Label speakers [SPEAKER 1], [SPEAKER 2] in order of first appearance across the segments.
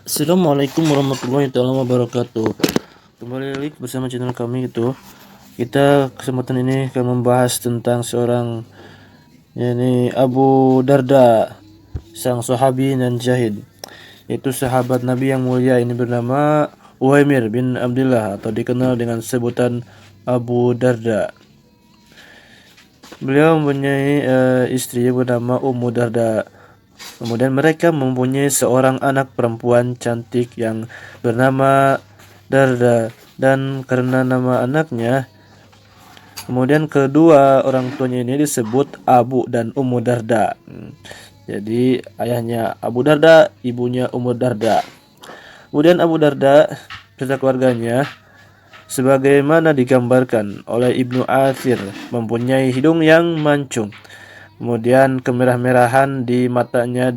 [SPEAKER 1] Assalamualaikum warahmatullahi wabarakatuh. Kembali lagi bersama channel kami Kita kesempatan ini akan membahas tentang seorang Abu Darda, sang sahabi dan jahid. Itu sahabat Nabi yang mulia ini bernama Uwaimir bin Abdullah atau dikenal dengan sebutan Abu Darda. Beliau mempunyai istri bernama Ummu Darda. Kemudian mereka mempunyai seorang anak perempuan cantik yang bernama Darda, dan karena nama anaknya, kemudian kedua orang tuanya ini disebut Abu dan Ummu Darda. Jadi ayahnya Abu Darda, ibunya Ummu Darda. Kemudian Abu Darda serta keluarganya sebagaimana digambarkan oleh Ibnu Athir mempunyai hidung yang mancung, kemudian kemerah-merahan di matanya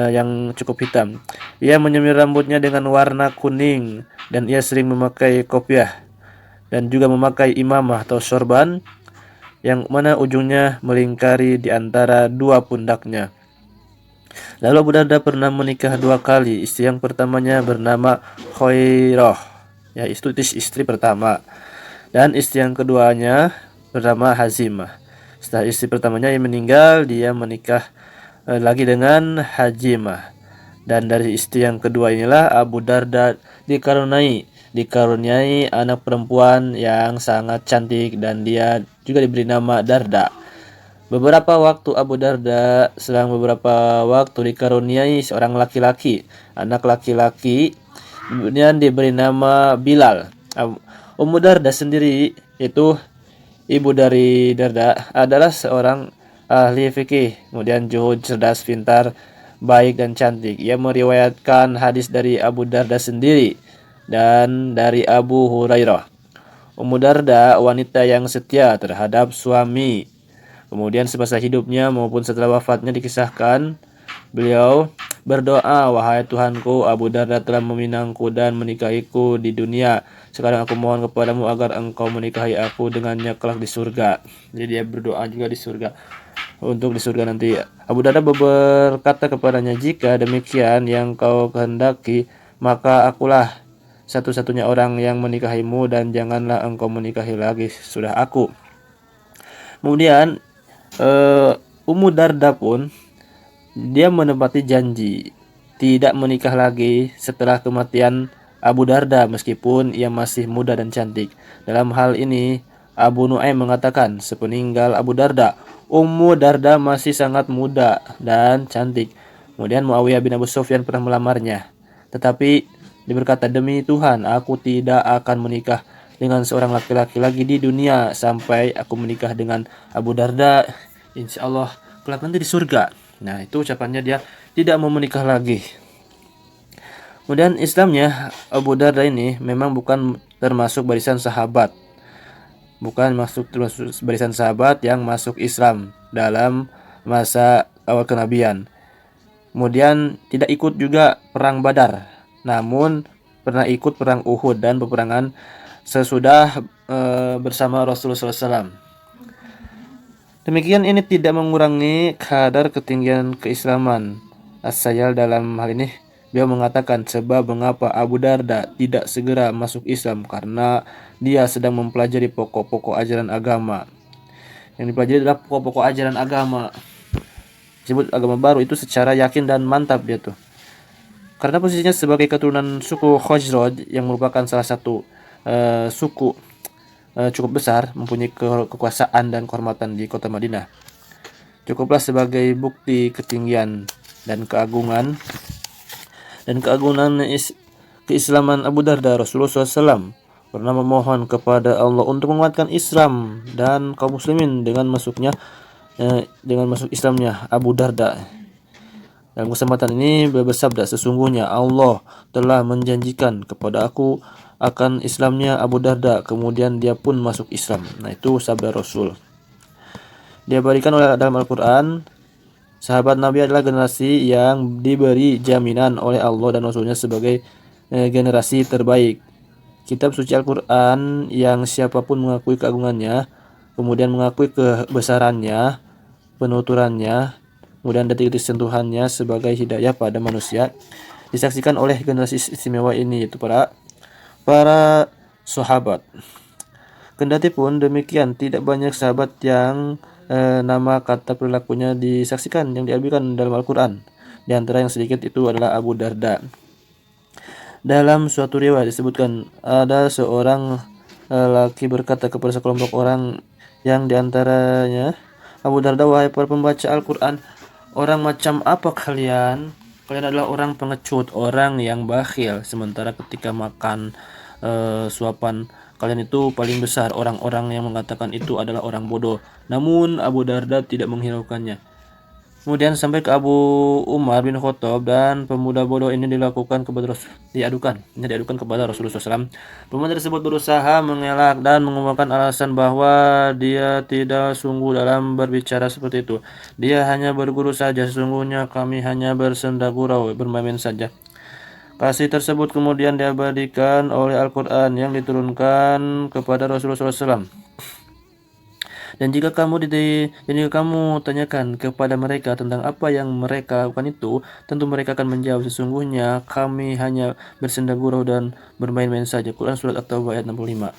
[SPEAKER 1] yang cukup hitam. Ia menyemir rambutnya dengan warna kuning dan ia sering memakai kopiah dan juga memakai imamah atau sorban yang mana ujungnya melingkari di antara dua pundaknya. Lalu Abu Darda pernah menikah dua kali. Istri yang pertamanya bernama Khairah, ya itu istri pertama, dan istri yang keduanya bernama Hazimah. Setelah istri pertamanya yang meninggal, dia menikah lagi dengan Hazimah. Dan dari istri yang kedua inilah Abu Darda dikaruniai anak perempuan yang sangat cantik dan dia juga diberi nama Darda. Beberapa waktu Abu Darda selang beberapa waktu dikaruniai seorang laki-laki, anak laki-laki, kemudian diberi nama Bilal. Ummu Darda sendiri itu ibu dari Darda adalah seorang ahli fikih, kemudian juhud, cerdas, pintar, baik dan cantik. Ia meriwayatkan hadis dari Abu Darda sendiri dan dari Abu Hurairah. Ummu Darda wanita yang setia terhadap suami. Kemudian semasa hidupnya maupun setelah wafatnya dikisahkan beliau berdoa, "Wahai Tuhanku, Abu Darda telah meminangku dan menikahiku di dunia. Sekarang aku mohon kepadamu agar engkau menikahi aku dengannya kelak di surga." Jadi dia berdoa juga di surga, untuk di surga nanti. Abu Darda berkata kepadanya, "Jika demikian yang kau kehendaki, maka akulah satu-satunya orang yang menikahimu dan janganlah engkau menikahi lagi sudah aku." Kemudian Ummu Darda pun dia menepati janji tidak menikah lagi setelah kematian Abu Darda meskipun ia masih muda dan cantik. Dalam hal ini Abu Nuaim mengatakan sepeninggal Abu Darda, Ummu Darda masih sangat muda dan cantik. Kemudian Muawiyah bin Abu Sufyan pernah melamarnya, tetapi dia berkata, "Demi Tuhan, aku tidak akan menikah dengan seorang laki-laki lagi di dunia sampai aku menikah dengan Abu Darda. Insya Allah kelak nanti di surga." Nah, itu ucapannya, dia tidak mau menikah lagi. Kemudian Islamnya Abu Darda ini memang bukan termasuk barisan sahabat. Bukan termasuk barisan sahabat yang masuk Islam dalam masa awal kenabian. Kemudian tidak ikut juga perang Badar, namun pernah ikut perang Uhud dan peperangan sesudah bersama Rasulullah SAW. Demikian ini tidak mengurangi kadar ketinggian keislaman As-Sayyal dalam hal ini. Beliau mengatakan sebab mengapa Abu Darda tidak segera masuk Islam karena dia sedang mempelajari pokok-pokok ajaran agama. Yang dipelajari adalah pokok-pokok ajaran agama. Disebut agama baru itu secara yakin dan mantap dia tuh. Karena posisinya sebagai keturunan suku Khazraj yang merupakan salah satu suku cukup besar, mempunyai kekuasaan dan kehormatan di kota Madinah. Cukuplah sebagai bukti ketinggian dan keagungan keislaman Abu Darda. Rasulullah SAW pernah memohon kepada Allah untuk menguatkan Islam dan kaum muslimin dengan masuk Islamnya Abu Darda. Dalam kesempatan ini beliau bersabda, "Sesungguhnya Allah telah menjanjikan kepada aku akan Islamnya Abu Darda, kemudian dia pun masuk Islam." Nah, itu sabda Rasul. Dia berikan oleh dalam Al-Quran, sahabat Nabi adalah generasi yang diberi jaminan oleh Allah dan Rasulnya sebagai generasi terbaik. Kitab suci Al-Quran yang siapapun mengakui keagungannya, kemudian mengakui kebesarannya, penuturannya, kemudian detik-detik sentuhannya sebagai hidayah pada manusia, disaksikan oleh generasi istimewa ini, yaitu para sahabat. Kendati pun demikian, tidak banyak sahabat yang nama kata perilakunya disaksikan yang diambilkan dalam Al-Quran. Di antara yang sedikit itu adalah Abu Darda. Dalam suatu riwayat disebutkan ada seorang laki berkata kepada sekelompok orang yang diantaranya Abu Darda, wahai para pembaca Al-Quran, orang macam apa kalian? Kalian adalah orang pengecut, orang yang bakhil. Sementara ketika makan suapan kalian itu paling besar. Orang-orang yang mengatakan itu adalah orang bodoh. Namun Abu Darda tidak menghiraukannya. Kemudian sampai ke Abu Umar bin Khattab, dan pemuda bodoh ini diadukan kepada Rasulullah SAW. Pemuda tersebut berusaha mengelak dan mengumumkan alasan bahwa dia tidak sungguh dalam berbicara seperti itu. Dia hanya berguru saja, sesungguhnya kami hanya bersenda gurau, bermain-main saja. Kasih tersebut kemudian diabadikan oleh Al-Quran yang diturunkan kepada Rasulullah SAW. Dan jika kamu tanyakan kepada mereka tentang apa yang mereka lakukan itu, tentu mereka akan menjawab, sesungguhnya kami hanya bersenda gurau dan bermain-main saja. Quran surat At-Taubah ayat 65.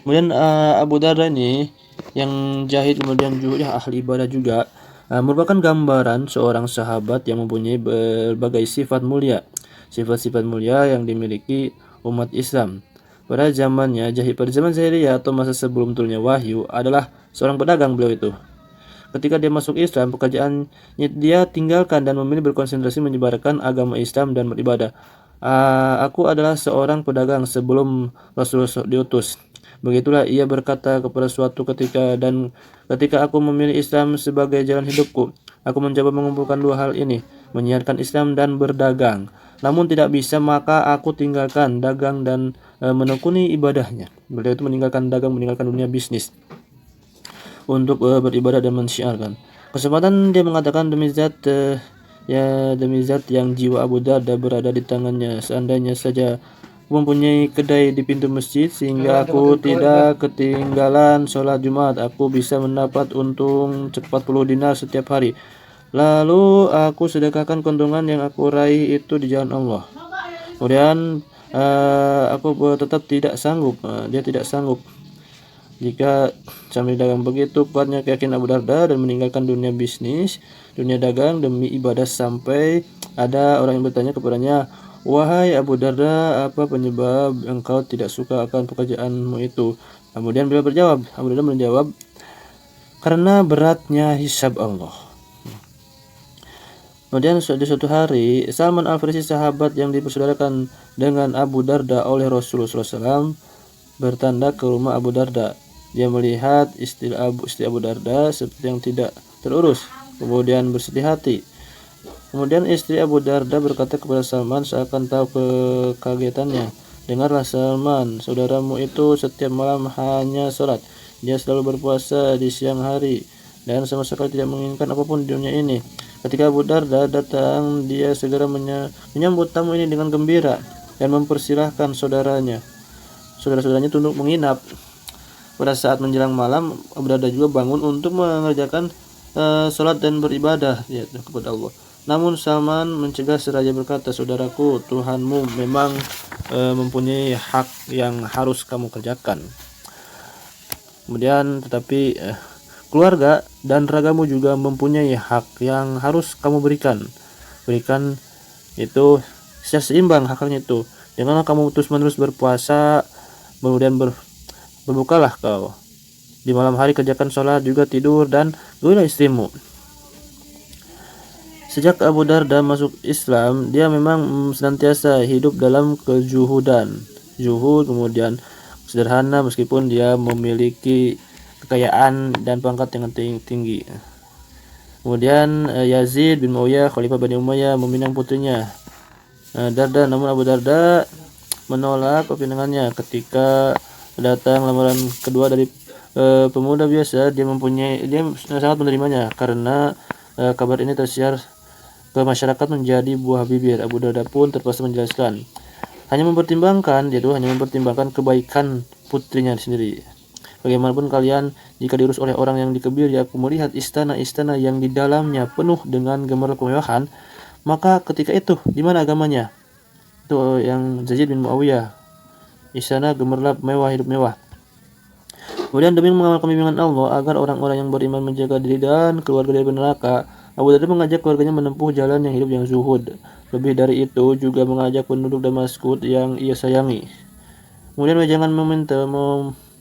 [SPEAKER 1] Kemudian Abu Darda ini yang jahid, kemudian juga ahli ibadah juga, merupakan gambaran seorang sahabat yang mempunyai berbagai sifat mulia. Sifat-sifat mulia yang dimiliki umat Islam. Pada zaman jahiliyah atau masa sebelum turunnya wahyu, adalah seorang pedagang beliau itu. Ketika dia masuk Islam, pekerjaannya dia tinggalkan dan memilih berkonsentrasi menyebarkan agama Islam dan beribadah. Aku adalah seorang pedagang sebelum Rasulullah diutus. Begitulah ia berkata kepada suatu ketika, dan ketika aku memilih Islam sebagai jalan hidupku, aku mencoba mengumpulkan dua hal ini, menyiarkan Islam dan berdagang. Namun tidak bisa, maka aku tinggalkan dagang dan menekuni ibadahnya. Beliau itu meninggalkan dagang, meninggalkan dunia bisnis untuk beribadah dan mensyiarkan. Kesempatan dia mengatakan, demi zat yang jiwa Abu Darda berada di tangannya, seandainya saja mempunyai kedai di pintu masjid sehingga aku tidak ketinggalan sholat Jumat, aku bisa mendapat untung 40 dinar setiap hari. Lalu aku sedekahkan keuntungan yang aku raih itu di jalan Allah. Kemudian aku tetap tidak sanggup. Dia tidak sanggup. Jika sambil dagang, begitu kuatnya keyakinan Abu Darda dan meninggalkan dunia bisnis, dunia dagang demi ibadah, sampai ada orang yang bertanya kepadanya, wahai Abu Darda, apa penyebab engkau tidak suka akan pekerjaanmu itu? Kemudian Abu Darda menjawab, karena beratnya hisab Allah. Kemudian di suatu hari, Salman Al-Farisi, sahabat yang dipersaudarakan dengan Abu Darda oleh Rasulullah SAW, bertanda ke rumah Abu Darda. Dia melihat istri Abu Darda seperti yang tidak terurus, kemudian bersedih hati. Kemudian istri Abu Darda berkata kepada Salman seakan tahu kekagetannya, dengarlah Salman, saudaramu itu setiap malam hanya sholat. Dia selalu berpuasa di siang hari dan sama sekali tidak menginginkan apapun di dunia ini. Ketika Abu Darda datang, dia segera menyambut tamu ini dengan gembira dan mempersilahkan saudara-saudaranya untuk menginap. Pada saat menjelang malam, Abu Darda juga bangun untuk mengerjakan sholat dan beribadah kepada Allah. Namun Salman mencegah seraya berkata, saudaraku, Tuhanmu memang mempunyai hak yang harus kamu kerjakan. Kemudian tetapi keluarga dan ragamu juga mempunyai hak yang harus kamu berikan itu secara seimbang haknya itu. Janganlah kamu terus-menerus berpuasa, kemudian berbukalah kau di malam hari, kerjakan sholat juga tidur, dan gaullah istrimu. Sejak Abu Darda masuk Islam, dia memang senantiasa hidup dalam zuhud, kemudian sederhana, meskipun dia memiliki kekayaan dan pangkat yang tinggi. Kemudian Yazid bin Muawiyah, Khalifah Bani Umayyah, meminang putrinya Darda, namun Abu Darda menolak kepinangannya. Ketika datang lamaran kedua dari pemuda biasa, dia sangat menerimanya karena kabar ini tersiar ke masyarakat menjadi buah bibir. Abu Darda pun terpaksa menjelaskan, hanya mempertimbangkan kebaikan putrinya sendiri. Bagaimanapun kalian, jika diurus oleh orang yang dikebiri, aku melihat istana-istana yang di dalamnya penuh dengan gemerlap kemewahan, Maka ketika itu di mana agamanya? Itu yang Yazid bin Muawiyah. Di sana gemerlap mewah, hidup mewah. Kemudian demi mengamalkan bimbingan Allah agar orang-orang yang beriman menjaga diri dan keluarga dari neraka, Abu Darda mengajak keluarganya menempuh jalan yang hidup yang zuhud. Lebih dari itu juga mengajak penduduk Damaskus yang ia sayangi. Kemudian wejangan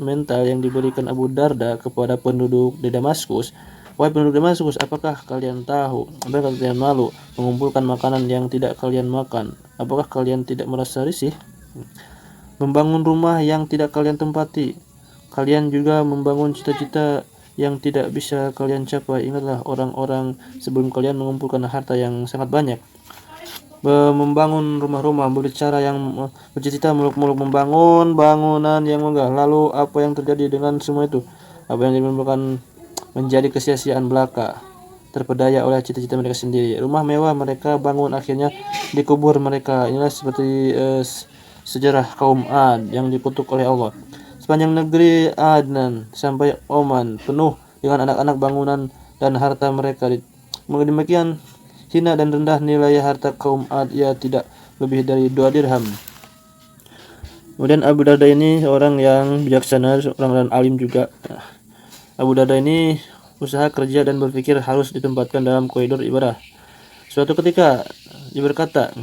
[SPEAKER 1] mental yang diberikan Abu Darda kepada penduduk di Damaskus. Wahai penduduk Damaskus, apakah kalian tahu? Apakah kalian malu mengumpulkan makanan yang tidak kalian makan? Apakah kalian tidak merasa risih? Membangun rumah yang tidak kalian tempati. Kalian juga membangun cita-cita yang tidak bisa kalian capai. Ingatlah orang-orang sebelum kalian mengumpulkan harta yang sangat banyak. Membangun rumah-rumah, berbicara yang bercita-cita muluk-muluk membangun bangunan yang megah. Lalu apa yang terjadi dengan semua itu? Apa yang merupakan menjadi kesia-siaan belaka, terpedaya oleh cita-cita mereka sendiri. Rumah mewah mereka bangun akhirnya dikubur mereka. Inilah seperti sejarah kaum Ad yang dikutuk oleh Allah. Sepanjang negeri Adnan sampai Oman penuh dengan anak-anak bangunan dan harta mereka. Demikian hina dan rendah nilai harta kaum Ad, ia tidak lebih dari 2 dirham. Kemudian Abu Darda ini orang yang bijaksana, orang dan alim juga. Abu Darda ini usaha kerja dan berpikir harus ditempatkan dalam koridor ibadah. Suatu ketika dia berkata,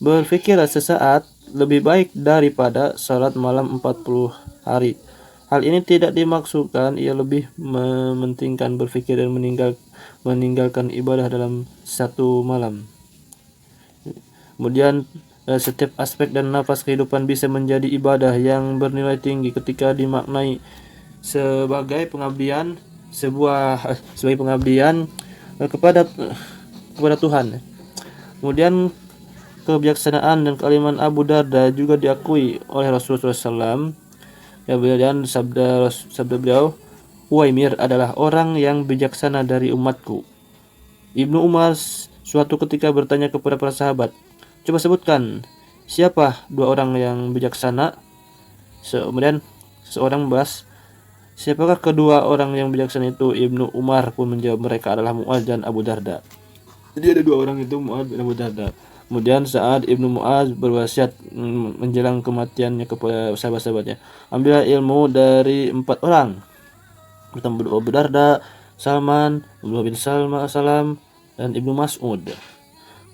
[SPEAKER 1] berpikirlah sesaat lebih baik daripada salat malam 40 hari. Hal ini tidak dimaksudkan ia lebih mementingkan berpikir dan meninggalkan ibadah dalam satu malam. Kemudian setiap aspek dan nafas kehidupan bisa menjadi ibadah yang bernilai tinggi ketika dimaknai sebagai pengabdian sebagai pengabdian kepada Tuhan. Kemudian kebijaksanaan dan kealiman Abu Darda juga diakui oleh Rasulullah SAW. Ya, dan sabda beliau, Uwaimir adalah orang yang bijaksana dari umatku. Ibnu Umar suatu ketika bertanya kepada para sahabat, coba sebutkan siapa 2 orang yang bijaksana. Kemudian seorang membahas, siapakah kedua orang yang bijaksana itu? Ibnu Umar pun menjawab, mereka adalah Mu'adz dan Abu Darda. Jadi ada 2 orang itu, Mu'adz dan Abu Darda. Kemudian saat Ibnu Mu'adz berwasiat menjelang kematiannya kepada sahabat-sahabatnya, ambillah ilmu dari 4 orang, pertama Abu Darda, Salman, Abdullah bin Salam, dan Ibnu Mas'ud.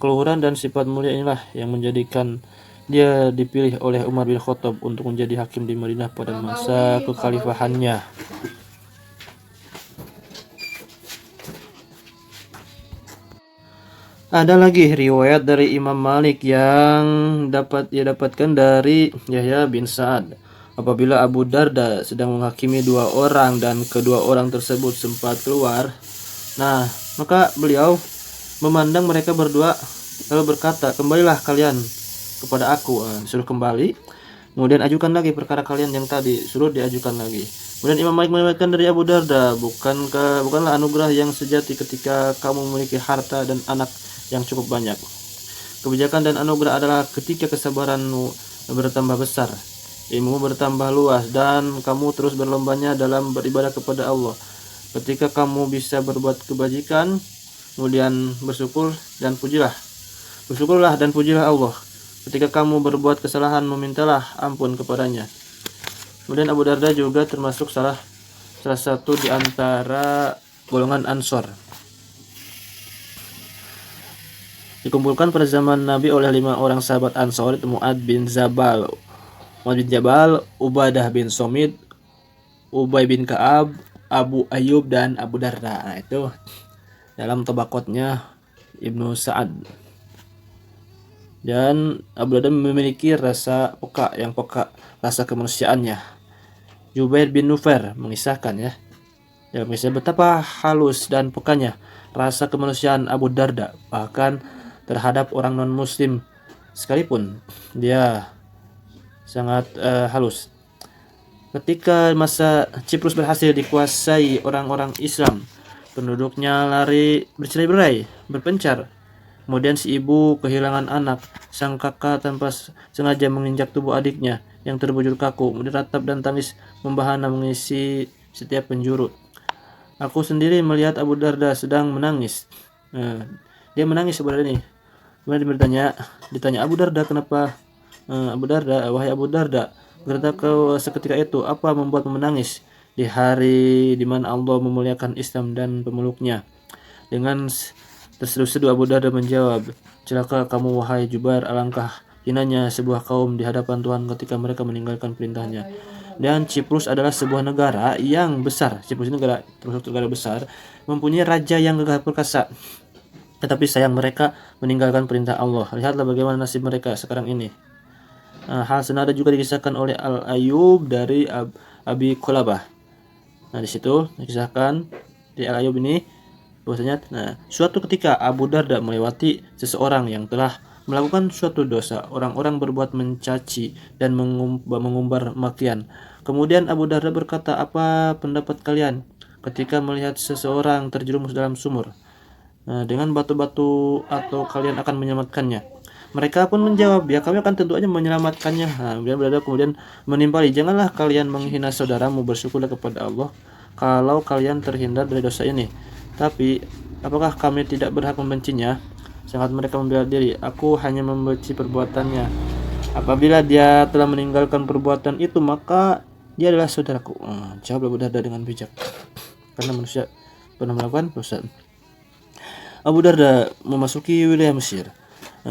[SPEAKER 1] Keluhuran dan sifat mulia inilah yang menjadikan dia dipilih oleh Umar bin Khattab untuk menjadi hakim di Madinah pada masa kekhalifahannya. Ada lagi riwayat dari Imam Malik yang dapatkan dari Yahya bin Sa'ad. Apabila Abu Darda sedang menghakimi 2 orang dan kedua orang tersebut sempat keluar, maka beliau memandang mereka berdua lalu berkata, kembalilah kalian kepada aku. Suruh kembali. Kemudian ajukan lagi perkara kalian yang tadi, suruh diajukan lagi. Kemudian Imam Malik meriwayatkan dari Abu Darda, bukanlah anugerah yang sejati ketika kamu memiliki harta dan anak yang cukup banyak. Kebijakan dan anugerah adalah ketika kesabaranmu bertambah besar, ilmu bertambah luas, dan kamu terus berlombanya dalam beribadah kepada Allah. Ketika kamu bisa berbuat kebajikan, kemudian bersyukurlah dan pujilah Allah. Ketika kamu berbuat kesalahan, memintalah ampun kepadanya. Kemudian Abu Darda juga termasuk salah satu di antara golongan Ansor. Dikumpulkan pada zaman Nabi oleh 5 orang sahabat Ansor, itu Mu'adz bin Jabal, Ubadah bin Somit, Ubay bin Ka'ab, Abu Ayyub, dan Abu Darda. Itu dalam tabaqatnya Ibnu Sa'ad. Dan Abu Darda memiliki rasa peka, rasa kemanusiaannya. Jubair bin Nufair mengisahkan betapa halus dan pekanya rasa kemanusiaan Abu Darda, bahkan terhadap orang non-muslim sekalipun dia sangat halus. Ketika masa Ciprus berhasil dikuasai orang-orang Islam, penduduknya lari bercerai-berai, berpencar. Kemudian si ibu kehilangan anak, sang kakak tanpa sengaja menginjak tubuh adiknya yang terbujur kaku, kemudian ratap dan tangis membahana mengisi setiap penjuru. Aku sendiri melihat Abu Darda sedang menangis. Dia menangis sebenarnya nih. Kemudian ditanya Abu Darda, kenapa Abu Darda, wahai Abu Darda, berkata kau seketika itu, apa membuatmu menangis di hari di mana Allah memuliakan Islam dan pemeluknya? Dengan terseduh-seduh Abu Darda menjawab, celaka kamu wahai Jubair, alangkah hinanya sebuah kaum di hadapan Tuhan ketika mereka meninggalkan perintahnya. Dan Ciprus adalah sebuah negara yang besar. Ciprus ini termasuk negara besar, mempunyai raja yang gagah perkasa. Tetapi sayang mereka meninggalkan perintah Allah. Lihatlah bagaimana nasib mereka sekarang ini. Hal senada juga dikisahkan oleh Al-Ayyub dari Abi Qulabah. Nah, di situ dikisahkan di Al-Ayyub ini bahwasanya suatu ketika Abu Darda melewati seseorang yang telah melakukan suatu dosa. Orang-orang berbuat mencaci dan mengumbar makian. Kemudian Abu Darda berkata, apa pendapat kalian ketika melihat seseorang terjerumus dalam sumur? Dengan batu-batu atau kalian akan menyelamatkannya? Mereka pun menjawab, ya kami akan tentu aja menyelamatkannya. Kemudian menimpali, janganlah kalian menghina saudaramu, bersyukurlah kepada Allah kalau kalian terhindar dari dosa ini. Tapi apakah kami tidak berhak membencinya? Sangat mereka membela diri, aku hanya membenci perbuatannya. Apabila dia telah meninggalkan perbuatan itu, maka dia adalah saudaraku. Jawab Abu Darda dengan bijak, karena manusia pernah melakukan dosa. Abu Darda memasuki wilayah Mesir.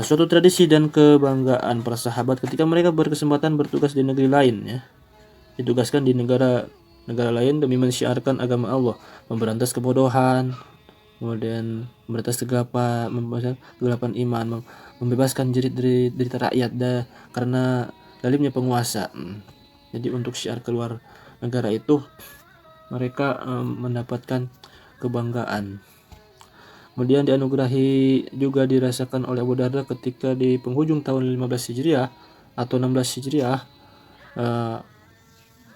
[SPEAKER 1] Suatu tradisi dan kebanggaan para sahabat ketika mereka berkesempatan bertugas di negeri lain, ya. Ditugaskan di negara lain demi mensyiarkan agama Allah, memberantas kebodohan, kemudian memberantas kegelapan iman, membebaskan jerit dari rakyat karena zalimnya penguasa. Jadi untuk syiar keluar negara itu mereka mendapatkan kebanggaan. Kemudian dianugerahi juga dirasakan oleh Abu Darda ketika di penghujung tahun 15 Hijriah atau 16 Hijriah,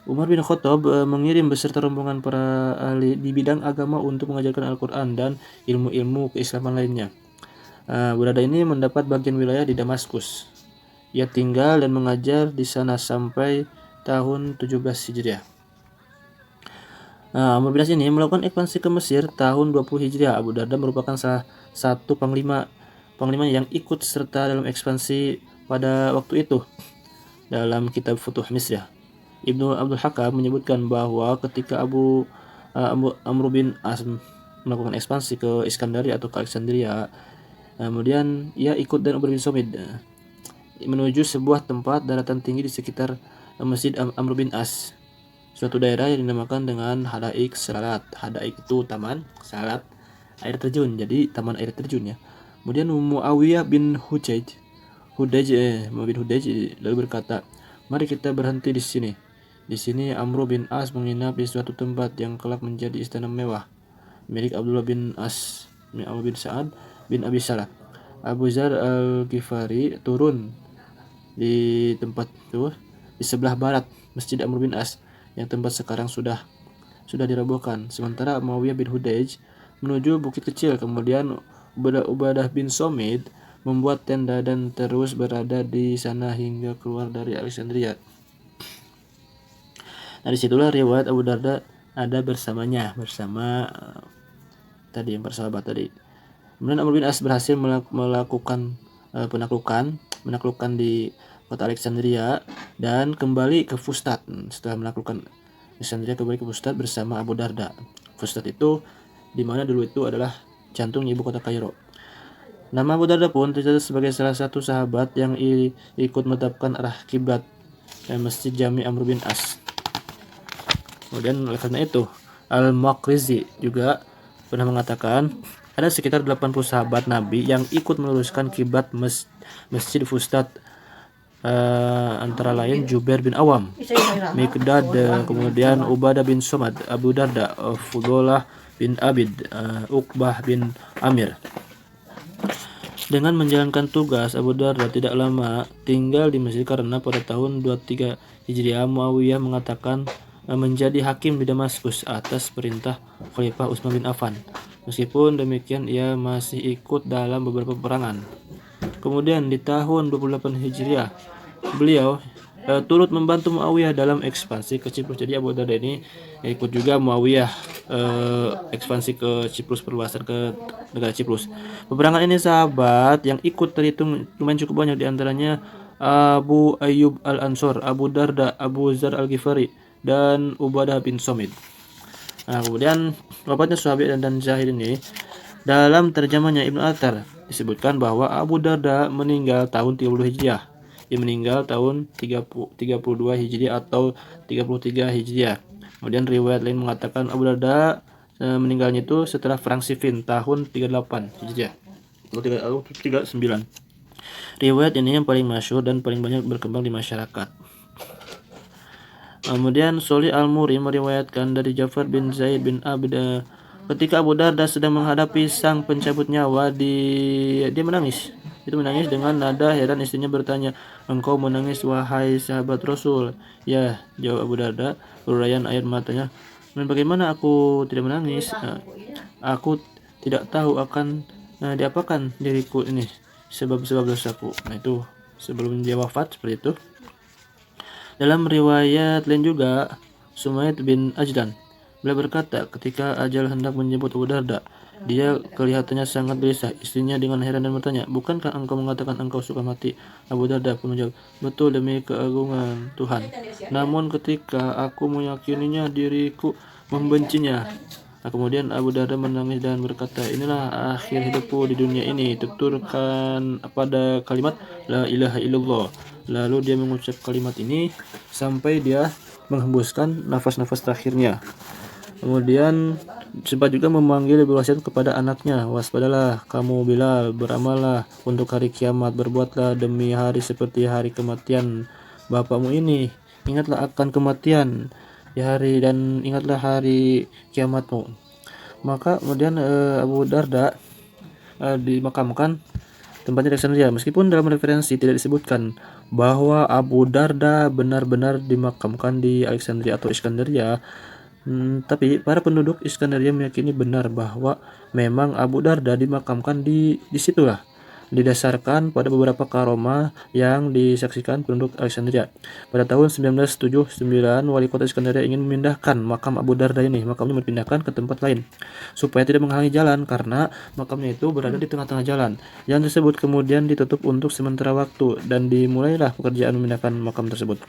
[SPEAKER 1] Umar bin Khattab mengirim beserta rombongan para ahli di bidang agama untuk mengajarkan Al-Quran dan ilmu-ilmu keislaman lainnya. Abu Darda ini mendapat bagian wilayah di Damaskus. Ia tinggal dan mengajar di sana sampai tahun 17 Hijriah. Amr bin As ini melakukan ekspansi ke Mesir tahun 20 Hijriah. Abu Darda merupakan salah satu panglima yang ikut serta dalam ekspansi pada waktu itu. Dalam kitab Futuh Misr, Ibnu Abdul Hakam menyebutkan bahwa ketika Amr bin As melakukan ekspansi ke Iskandaria atau ke Alexandria, kemudian ia ikut dan Ubay bin Somid menuju sebuah tempat daratan tinggi di sekitar Masjid Amr bin As, suatu daerah yang dinamakan dengan Hadaik Salat. Hadaik itu taman, Salat air terjun, jadi taman air terjun, ya. Kemudian Muawiyah bin Hudayj lalu berkata, mari kita berhenti di sini. Di sini Amr bin As menginap di suatu tempat yang kelak menjadi istana mewah milik Abdullah bin As, Abu bin Sa'ad bin Abi Salah. Abu Zar al-Ghifari turun di tempat itu di sebelah barat Masjid Amr bin As, yang tempat sekarang sudah dirobohkan. Sementara Muawiyah bin Hudayj menuju bukit kecil. Kemudian Ubadah bin Somid membuat tenda dan terus berada di sana hingga keluar dari Alexandria. Nah, disitulah riwayat Abu Darda ada bersama tadi yang persahabat tadi. Kemudian Amr bin As berhasil melakukan menaklukkan di kota Alexandria dan kembali ke Fustat. Setelah menaklukkan Alexandria, kembali ke Fustat bersama Abu Darda. Fustat itu di mana dulu itu adalah jantung ibu kota Kairo. Nama Abu Darda pun tercatat sebagai salah satu sahabat yang ikut menetapkan arah kiblat Masjid Jami Amr bin As. Kemudian oleh karena itu Al-Maqrizi juga pernah mengatakan ada sekitar 80 sahabat Nabi yang ikut meluruskan kiblat Masjid Fustat, antara lain Jubair bin Awam, Miqdad, kemudian Ubadah bin Somad, Abu Darda, Fudolah bin Abid, Uqbah bin Amir. Dengan menjalankan tugas, Abu Darda tidak lama tinggal di Mesir karena pada tahun 23 Hijriah Muawiyah mengatakan menjadi hakim di Damaskus atas perintah Khalifah Utsman bin Affan. Meskipun demikian, ia masih ikut dalam beberapa peperangan. Kemudian di tahun 28 Hijriah, beliau turut membantu Muawiyah dalam ekspansi ke Ciprus. Jadi Abu Darda ini ikut juga Muawiyah ekspansi ke Ciprus, perluasan ke negara Ciprus. Peperangan ini sahabat yang ikut terhitung lumayan cukup banyak, diantaranya Abu Ayyub Al-Ansor, Abu Darda, Abu Zar Al-Ghifari, dan Ubadah bin Somit. Nah, kemudian wafatnya Suhaib dan Zahid ini, dalam terjemahnya Ibnu Athar disebutkan bahwa Abu Darda meninggal tahun 30 Hijriah. Dia meninggal tahun 32 Hijriah atau 33 Hijriah. Kemudian riwayat lain mengatakan Abu Darda meninggalnya itu setelah Perang Siffin tahun 38 Hijriah atau 39. Riwayat ini yang paling masyhur dan paling banyak berkembang di masyarakat. Kemudian Sholih Al-Muri meriwayatkan dari Ja'far bin Zaid bin Abd, ketika Abu Darda sedang menghadapi sang pencabut nyawa, dia menangis. Itu menangis dengan nada heran. Istrinya bertanya, "Engkau menangis wahai sahabat Rasul?" "Ya," jawab Abu Darda, berurayan air matanya. "Dan bagaimana aku tidak menangis? Aku tidak tahu akan diapakan diriku ini sebab-sebab dosaku." Nah, itu sebelum dia wafat seperti itu. Dalam riwayat lain juga, Sumaid bin Ajlan, beliau berkata, ketika ajal hendak menjemput Abu Darda, dia kelihatannya sangat gelisah. Istrinya dengan heran dan bertanya, "Bukankah engkau mengatakan engkau suka mati?" Abu Darda pun menjawab, "Betul demi keagungan Tuhan. Namun ketika aku meyakininya, diriku membencinya." Nah, kemudian Abu Darda menangis dan berkata, "Inilah akhir hidupku di dunia ini." Tuturkan pada kalimat La ilaha illallah. Lalu dia mengucap kalimat ini sampai dia menghembuskan nafas-nafas terakhirnya. Kemudian sempat juga memanggil berwasiat kepada anaknya, "Waspadalah kamu Bilal, beramallah untuk hari kiamat, berbuatlah demi hari seperti hari kematian bapakmu ini. Ingatlah akan kematian di hari dan ingatlah hari kiamatmu." Maka kemudian Abu Darda dimakamkan tempatnya di Alexandria, meskipun dalam referensi tidak disebutkan bahwa Abu Darda benar-benar dimakamkan di Alexandria atau Iskandaria. Tapi para penduduk Iskandaria meyakini benar bahwa memang Abu Darda dimakamkan di situlah, didasarkan pada beberapa karomah yang disaksikan penduduk Alexandria. Pada tahun 979, wali kota Iskandaria ingin memindahkan makam Abu Darda ini, makamnya dipindahkan ke tempat lain supaya tidak menghalangi jalan, karena makamnya itu berada di tengah-tengah jalan. Jalan tersebut kemudian ditutup untuk sementara waktu dan dimulailah pekerjaan memindahkan makam tersebut.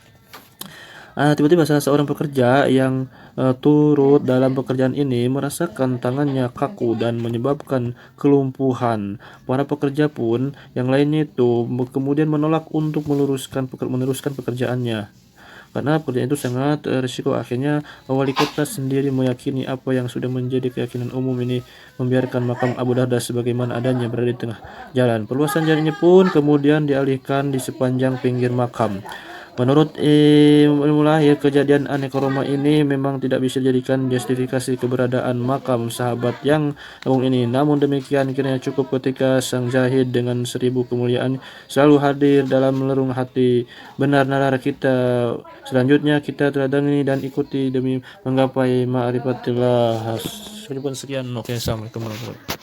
[SPEAKER 1] Tiba-tiba salah seorang pekerja yang turut dalam pekerjaan ini merasakan tangannya kaku dan menyebabkan kelumpuhan. Para pekerja pun yang lainnya itu kemudian menolak untuk meneruskan pekerjaannya, karena pekerjaan itu sangat risiko. Akhirnya wali kota sendiri meyakini apa yang sudah menjadi keyakinan umum ini, membiarkan makam Abu Darda sebagaimana adanya berada di tengah jalan. Perluasan jalan ini pun kemudian dialihkan di sepanjang pinggir makam. Menurut ilmu lahir, kejadian aneh karomah ini memang tidak bisa dijadikan justifikasi keberadaan makam sahabat yang agung ini. Namun demikian, kiranya cukup ketika sang Zahid dengan 1000 kemuliaan selalu hadir dalam lerung hati benar nalar kita. Selanjutnya kita teladani dan ikuti demi menggapai ma'rifatillah. Sekian. Oke, assalamualaikum warahmatullahi wabarakatuh.